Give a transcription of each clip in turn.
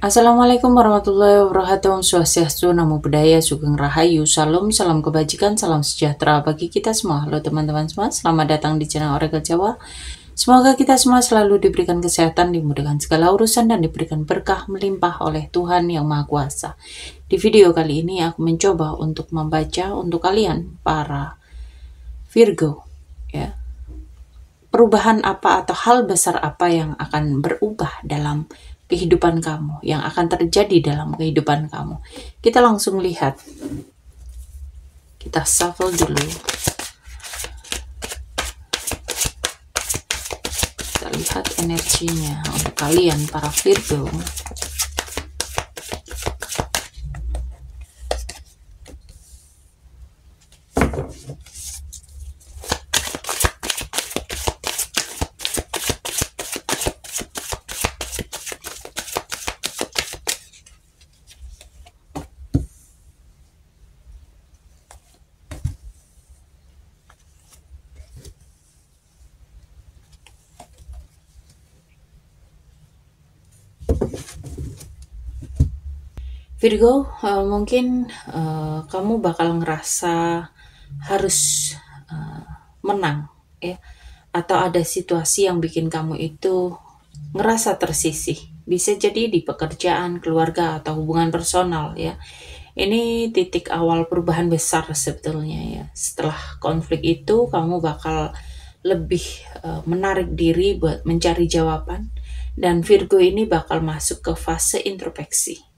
Assalamualaikum warahmatullahi wabarakatuh. Om Swastiastu, Namo Buddhaya, Sugeng Rahayu, Salam, salam kebajikan, salam sejahtera bagi kita semua. Halo teman-teman semua, selamat datang di channel Oracle Jawa. Semoga kita semua selalu diberikan kesehatan, dimudahkan segala urusan, dan diberikan berkah melimpah oleh Tuhan Yang Maha Kuasa. Di video kali ini aku mencoba untuk membaca untuk kalian para Virgo, ya. Perubahan apa atau hal besar apa yang akan berubah dalam kehidupan kamu, yang akan terjadi dalam kehidupan kamu. Kita langsung lihat. Kita shuffle dulu. Kita lihat energinya untuk kalian para Virgo. Virgo, mungkin kamu bakal ngerasa harus menang, ya, atau ada situasi yang bikin kamu itu ngerasa tersisih. Bisa jadi di pekerjaan, keluarga, atau hubungan personal, ya. Ini titik awal perubahan besar sebetulnya, ya. Setelah konflik itu, kamu bakal lebih menarik diri buat mencari jawaban, dan Virgo ini bakal masuk ke fase introspeksi.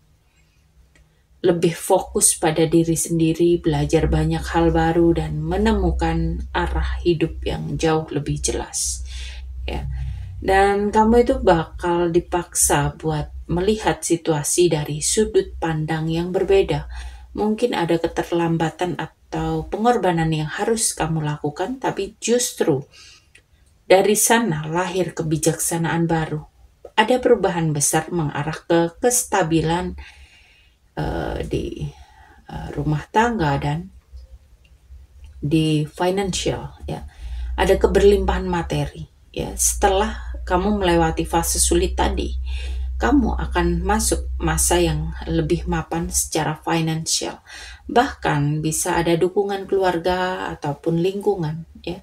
Lebih fokus pada diri sendiri, belajar banyak hal baru, dan menemukan arah hidup yang jauh lebih jelas. Ya. Dan kamu itu bakal dipaksa buat melihat situasi dari sudut pandang yang berbeda. Mungkin ada keterlambatan atau pengorbanan yang harus kamu lakukan, tapi justru dari sana lahir kebijaksanaan baru. Ada perubahan besar mengarah ke kestabilan di rumah tangga dan di financial, ya. Ada keberlimpahan materi, ya. Setelah kamu melewati fase sulit tadi, kamu akan masuk masa yang lebih mapan secara financial. Bahkan bisa ada dukungan keluarga ataupun lingkungan, ya.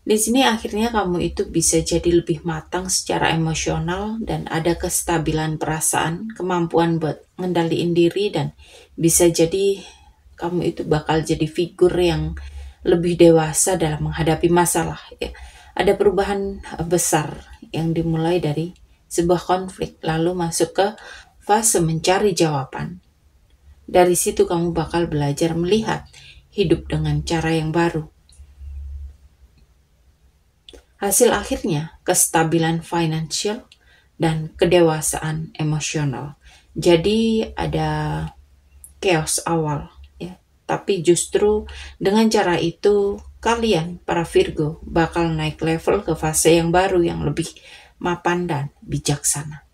Di sini akhirnya kamu itu bisa jadi lebih matang secara emosional dan ada kestabilan perasaan, kemampuan buat ngendaliin diri, dan bisa jadi kamu itu bakal jadi figur yang lebih dewasa dalam menghadapi masalah, ya. Ada perubahan besar yang dimulai dari sebuah konflik lalu masuk ke fase mencari jawaban. Dari situ kamu bakal belajar melihat hidup dengan cara yang baru. Hasil akhirnya kestabilan finansial dan kedewasaan emosional. Jadi ada chaos awal, ya. Tapi justru dengan cara itu kalian para Virgo bakal naik level ke fase yang baru yang lebih mapan dan bijaksana.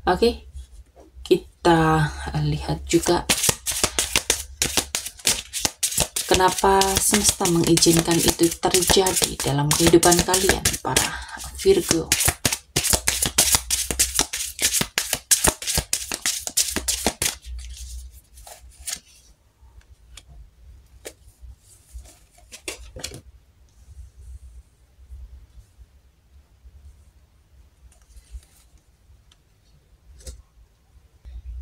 Oke, kita lihat juga kenapa semesta mengizinkan itu terjadi dalam kehidupan kalian, para Virgo.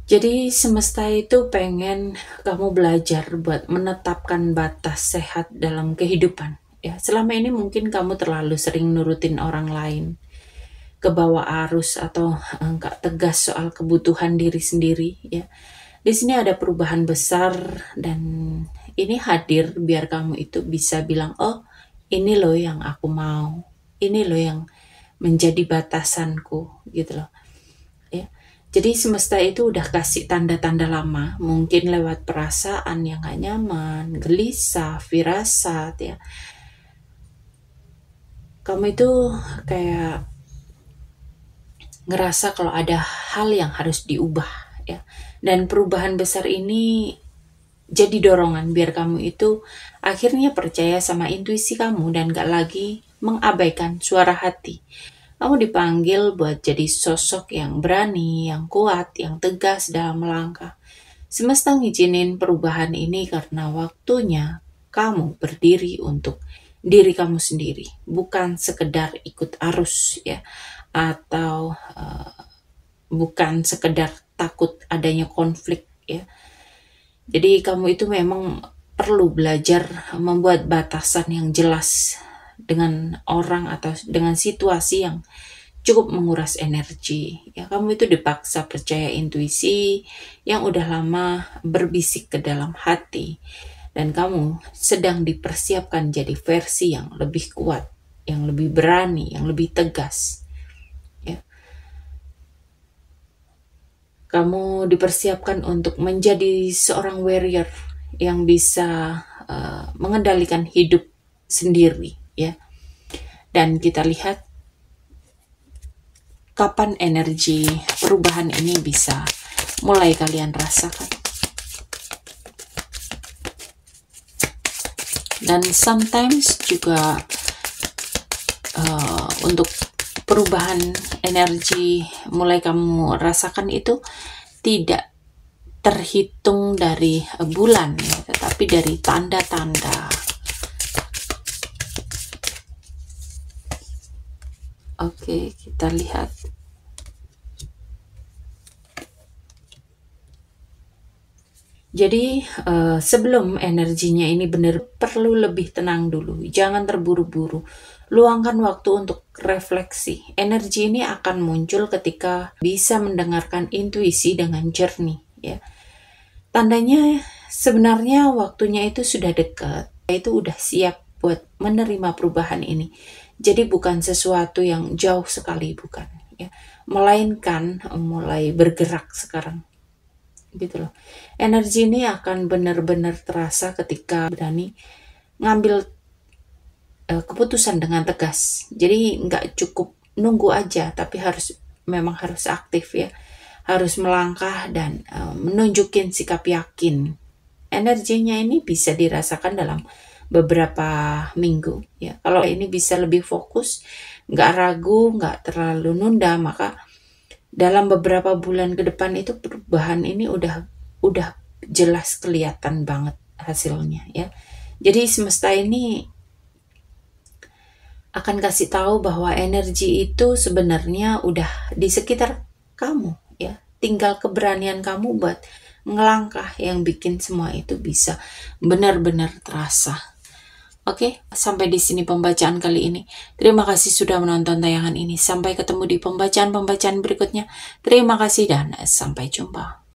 Jadi semesta itu pengen kamu belajar buat menetapkan batas sehat dalam kehidupan. Ya, selama ini mungkin kamu terlalu sering nurutin orang lain, kebawa arus, atau nggak tegas soal kebutuhan diri sendiri. Ya, di sini ada perubahan besar dan ini hadir biar kamu itu bisa bilang, oh ini loh yang aku mau, ini loh yang menjadi batasanku, gitu loh. Jadi semesta itu udah kasih tanda-tanda lama, mungkin lewat perasaan yang gak nyaman, gelisah, firasat, ya. Kamu itu kayak ngerasa kalau ada hal yang harus diubah, ya. Dan perubahan besar ini jadi dorongan biar kamu itu akhirnya percaya sama intuisi kamu dan gak lagi mengabaikan suara hati. Kamu dipanggil buat jadi sosok yang berani, yang kuat, yang tegas dalam melangkah. Semesta ngizinin perubahan ini karena waktunya kamu berdiri untuk diri kamu sendiri, bukan sekedar ikut arus ya, atau bukan sekedar takut adanya konflik ya. Jadi kamu itu memang perlu belajar membuat batasan yang jelas dengan orang atau dengan situasi yang cukup menguras energi. Ya, kamu itu dipaksa percaya intuisi yang udah lama berbisik ke dalam hati. Dan kamu sedang dipersiapkan jadi versi yang lebih kuat, yang lebih berani, yang lebih tegas. Ya. Kamu dipersiapkan untuk menjadi seorang warrior yang bisa mengendalikan hidup sendiri. Ya. Dan kita lihat kapan energi perubahan ini bisa mulai kalian rasakan. Dan sometimes juga untuk perubahan energi mulai kamu rasakan itu tidak terhitung dari bulan ya, tetapi dari tanda-tanda. Oke, kita lihat. Jadi sebelum energinya ini benar perlu lebih tenang dulu. Jangan terburu-buru. Luangkan waktu untuk refleksi. Energi ini akan muncul ketika bisa mendengarkan intuisi dengan jernih. Ya. Tandanya sebenarnya waktunya itu sudah dekat. Itu udah siap buat menerima perubahan ini. Jadi bukan sesuatu yang jauh sekali, bukan. Ya. Melainkan mulai bergerak sekarang. Gitu loh. Energi ini akan benar-benar terasa ketika berani ngambil keputusan dengan tegas. Jadi nggak cukup nunggu aja, tapi memang harus aktif ya. Harus melangkah dan menunjukin sikap yakin. Energinya ini bisa dirasakan dalam beberapa minggu ya. Kalau ini bisa lebih fokus, nggak ragu, nggak terlalu nunda, maka dalam beberapa bulan ke depan itu perubahan ini udah jelas kelihatan banget hasilnya ya. Jadi semesta ini akan kasih tahu bahwa energi itu sebenarnya udah di sekitar kamu ya. Tinggal keberanian kamu buat ngelangkah yang bikin semua itu bisa benar-benar terasa. Oke, sampai di sini pembacaan kali ini. Terima kasih sudah menonton tayangan ini. Sampai ketemu di pembacaan-pembacaan berikutnya. Terima kasih dan sampai jumpa.